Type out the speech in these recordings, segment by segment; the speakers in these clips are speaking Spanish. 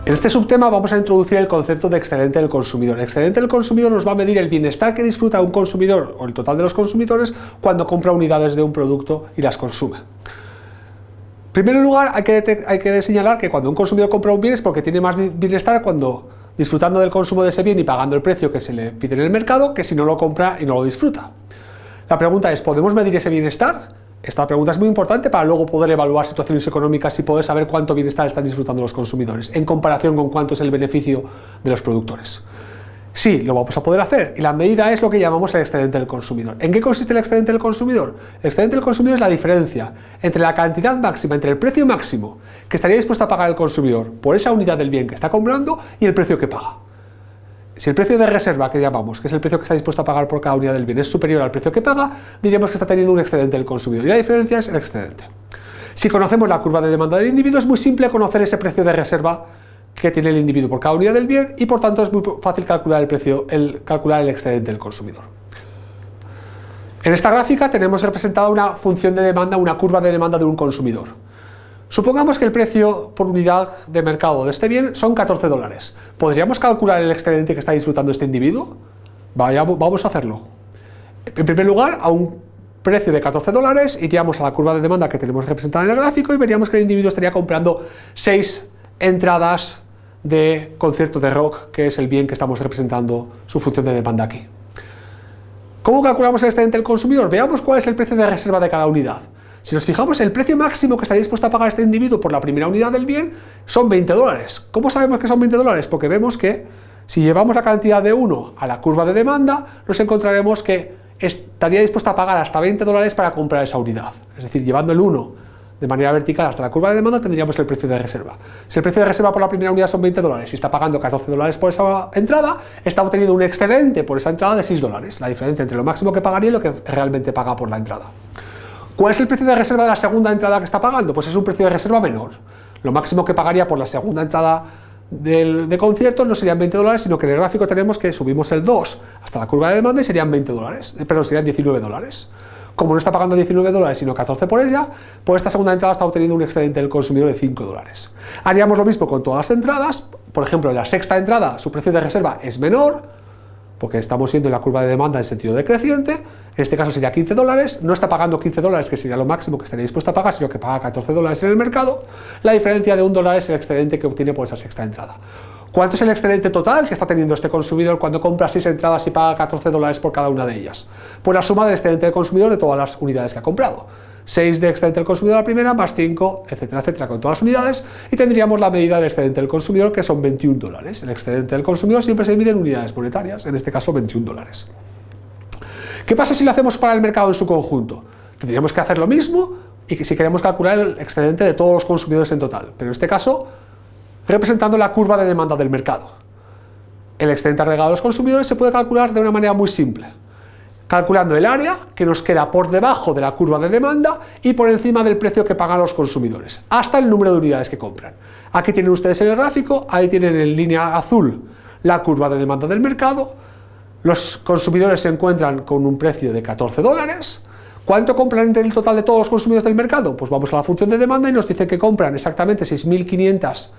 En este subtema vamos a introducir el concepto de excedente del consumidor. El excedente del consumidor nos va a medir el bienestar que disfruta un consumidor o el total de los consumidores cuando compra unidades de un producto y las consume. En primer lugar, hay que señalar que cuando un consumidor compra un bien es porque tiene más bienestar cuando disfrutando del consumo de ese bien y pagando el precio que se le pide en el mercado, que si no lo compra y no lo disfruta. La pregunta es, ¿podemos medir ese bienestar? Esta pregunta es muy importante para luego poder evaluar situaciones económicas y poder saber cuánto bienestar están disfrutando los consumidores en comparación con cuánto es el beneficio de los productores. Sí, lo vamos a poder hacer y la medida es lo que llamamos el excedente del consumidor. ¿En qué consiste el excedente del consumidor? El excedente del consumidor es la diferencia entre la cantidad máxima, entre el precio máximo que estaría dispuesto a pagar el consumidor por esa unidad del bien que está comprando y el precio que paga. Si el precio de reserva, que llamamos, que es el precio que está dispuesto a pagar por cada unidad del bien, es superior al precio que paga, diríamos que está teniendo un excedente del consumidor y la diferencia es el excedente. Si conocemos la curva de demanda del individuo, es muy simple conocer ese precio de reserva que tiene el individuo por cada unidad del bien y por tanto es muy fácil calcular calcular el excedente del consumidor. En esta gráfica tenemos representada una función de demanda, una curva de demanda de un consumidor. Supongamos que el precio por unidad de mercado de este bien son $14. ¿Podríamos calcular el excedente que está disfrutando este individuo? Vamos a hacerlo. En primer lugar, a un precio de $14 iríamos a la curva de demanda que tenemos representada en el gráfico y veríamos que el individuo estaría comprando 6 entradas de concierto de rock, que es el bien que estamos representando su función de demanda aquí. ¿Cómo calculamos el excedente del consumidor? Veamos cuál es el precio de reserva de cada unidad. Si nos fijamos, el precio máximo que estaría dispuesto a pagar este individuo por la primera unidad del bien son $20. ¿Cómo sabemos que son $20? Porque vemos que si llevamos la cantidad de 1 a la curva de demanda, nos encontraremos que estaría dispuesto a pagar hasta $20 para comprar esa unidad. Es decir, llevando el 1 de manera vertical hasta la curva de demanda tendríamos el precio de reserva. Si el precio de reserva por la primera unidad son $20 y está pagando $14 por esa entrada, está obteniendo un excedente por esa entrada de $6, la diferencia entre lo máximo que pagaría y lo que realmente paga por la entrada. ¿Cuál es el precio de reserva de la segunda entrada que está pagando? Pues es un precio de reserva menor. Lo máximo que pagaría por la segunda entrada de concierto no serían $20, sino que en el gráfico tenemos que subimos el 2 hasta la curva de demanda y serían serían $19. Como no está pagando $19, sino 14 por ella, por esta segunda entrada está obteniendo un excedente del consumidor de $5. Haríamos lo mismo con todas las entradas. Por ejemplo, en la sexta entrada su precio de reserva es menor, porque estamos yendo en la curva de demanda en sentido decreciente. En este caso sería $15, no está pagando $15, que sería lo máximo que estaría dispuesto a pagar, sino que paga $14 en el mercado. La diferencia de $1 es el excedente que obtiene por esa sexta entrada. ¿Cuánto es el excedente total que está teniendo este consumidor cuando compra 6 entradas y paga $14 por cada una de ellas? Pues la suma del excedente del consumidor de todas las unidades que ha comprado. 6 de excedente del consumidor a la primera, más 5, etcétera, etcétera, con todas las unidades, y tendríamos la medida del excedente del consumidor, que son $21. El excedente del consumidor siempre se mide en unidades monetarias, en este caso $21. ¿Qué pasa si lo hacemos para el mercado en su conjunto? Tendríamos que hacer lo mismo y si queremos calcular el excedente de todos los consumidores en total, pero en este caso representando la curva de demanda del mercado. El excedente agregado de los consumidores se puede calcular de una manera muy simple, calculando el área que nos queda por debajo de la curva de demanda y por encima del precio que pagan los consumidores, hasta el número de unidades que compran. Aquí tienen ustedes en el gráfico, ahí tienen en línea azul la curva de demanda del mercado. Los consumidores se encuentran con un precio de $14. ¿Cuánto compran entre el total de todos los consumidores del mercado? Pues vamos a la función de demanda y nos dice que compran exactamente 6.500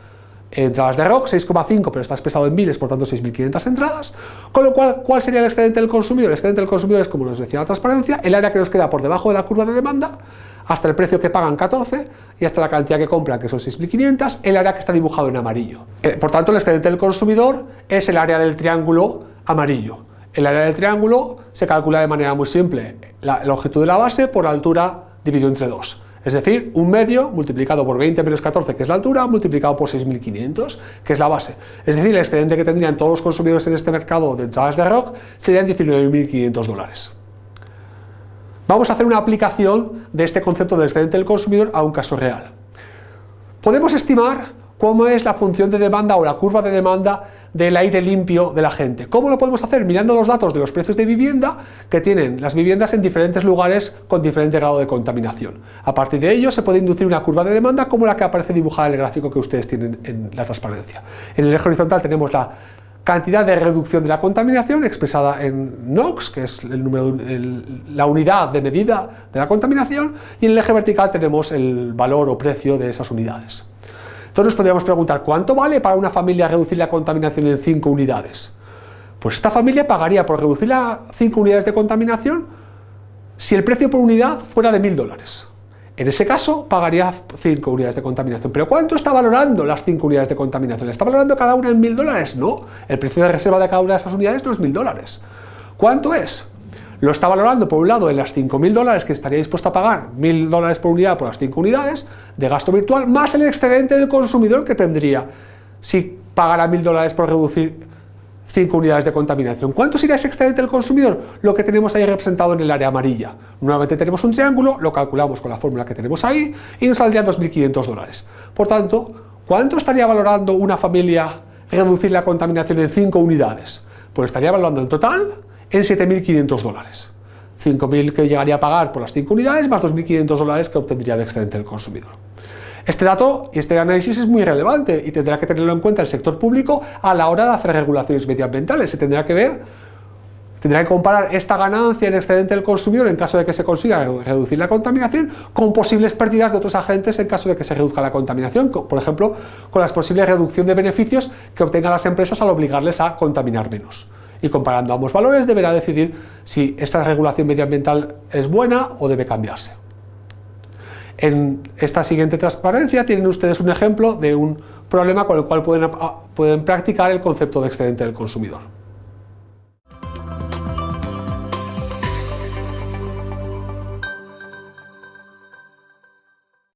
entradas de rock, 6,5, pero está expresado en miles, por tanto 6.500 entradas, con lo cual, ¿cuál sería el excedente del consumidor? El excedente del consumidor es, como nos decía la transparencia, el área que nos queda por debajo de la curva de demanda, hasta el precio que pagan 14 y hasta la cantidad que compran, que son 6.500, el área que está dibujado en amarillo. Por tanto, el excedente del consumidor es el área del triángulo amarillo. El área del triángulo se calcula de manera muy simple, la longitud de la base por la altura dividido entre 2. Es decir, un medio multiplicado por 20 menos 14, que es la altura, multiplicado por 6.500, que es la base. Es decir, el excedente que tendrían todos los consumidores en este mercado de entradas de rock serían $19.500. Vamos a hacer una aplicación de este concepto del excedente del consumidor a un caso real. Podemos estimar cómo es la función de demanda o la curva de demanda del aire limpio de la gente. ¿Cómo lo podemos hacer? Mirando los datos de los precios de vivienda que tienen las viviendas en diferentes lugares con diferente grado de contaminación. A partir de ello se puede inducir una curva de demanda como la que aparece dibujada en el gráfico que ustedes tienen en la transparencia. En el eje horizontal tenemos la cantidad de reducción de la contaminación expresada en NOx, que es la unidad de medida de la contaminación, y en el eje vertical tenemos el valor o precio de esas unidades. Entonces nos podríamos preguntar, ¿cuánto vale para una familia reducir la contaminación en 5 unidades? Pues esta familia pagaría por reducir las 5 unidades de contaminación si el precio por unidad fuera de $1000. En ese caso pagaría 5 unidades de contaminación. ¿Pero cuánto está valorando las 5 unidades de contaminación? ¿Está valorando cada una en $1000? No, el precio de reserva de cada una de esas unidades no es $1000. ¿Cuánto es? Lo está valorando por un lado en las $5000 que estaría dispuesto a pagar, $1000 por unidad por las 5 unidades de gasto virtual, más el excedente del consumidor que tendría si pagara $1000 por reducir 5 unidades de contaminación. ¿Cuánto sería ese excedente del consumidor? Lo que tenemos ahí representado en el área amarilla. Nuevamente tenemos un triángulo, lo calculamos con la fórmula que tenemos ahí y nos saldrían $2500. Por tanto, ¿cuánto estaría valorando una familia reducir la contaminación en 5 unidades? Pues estaría valorando en total en $7500. 5.000 que llegaría a pagar por las 5 unidades más $2500 que obtendría de excedente del consumidor. Este dato y este análisis es muy relevante y tendrá que tenerlo en cuenta el sector público a la hora de hacer regulaciones medioambientales. Se tendrá que comparar esta ganancia en excedente del consumidor en caso de que se consiga reducir la contaminación con posibles pérdidas de otros agentes en caso de que se reduzca la contaminación, por ejemplo, con la posible reducción de beneficios que obtengan las empresas al obligarles a contaminar menos. Y comparando ambos valores deberá decidir si esta regulación medioambiental es buena o debe cambiarse. En esta siguiente transparencia tienen ustedes un ejemplo de un problema con el cual pueden practicar el concepto de excedente del consumidor.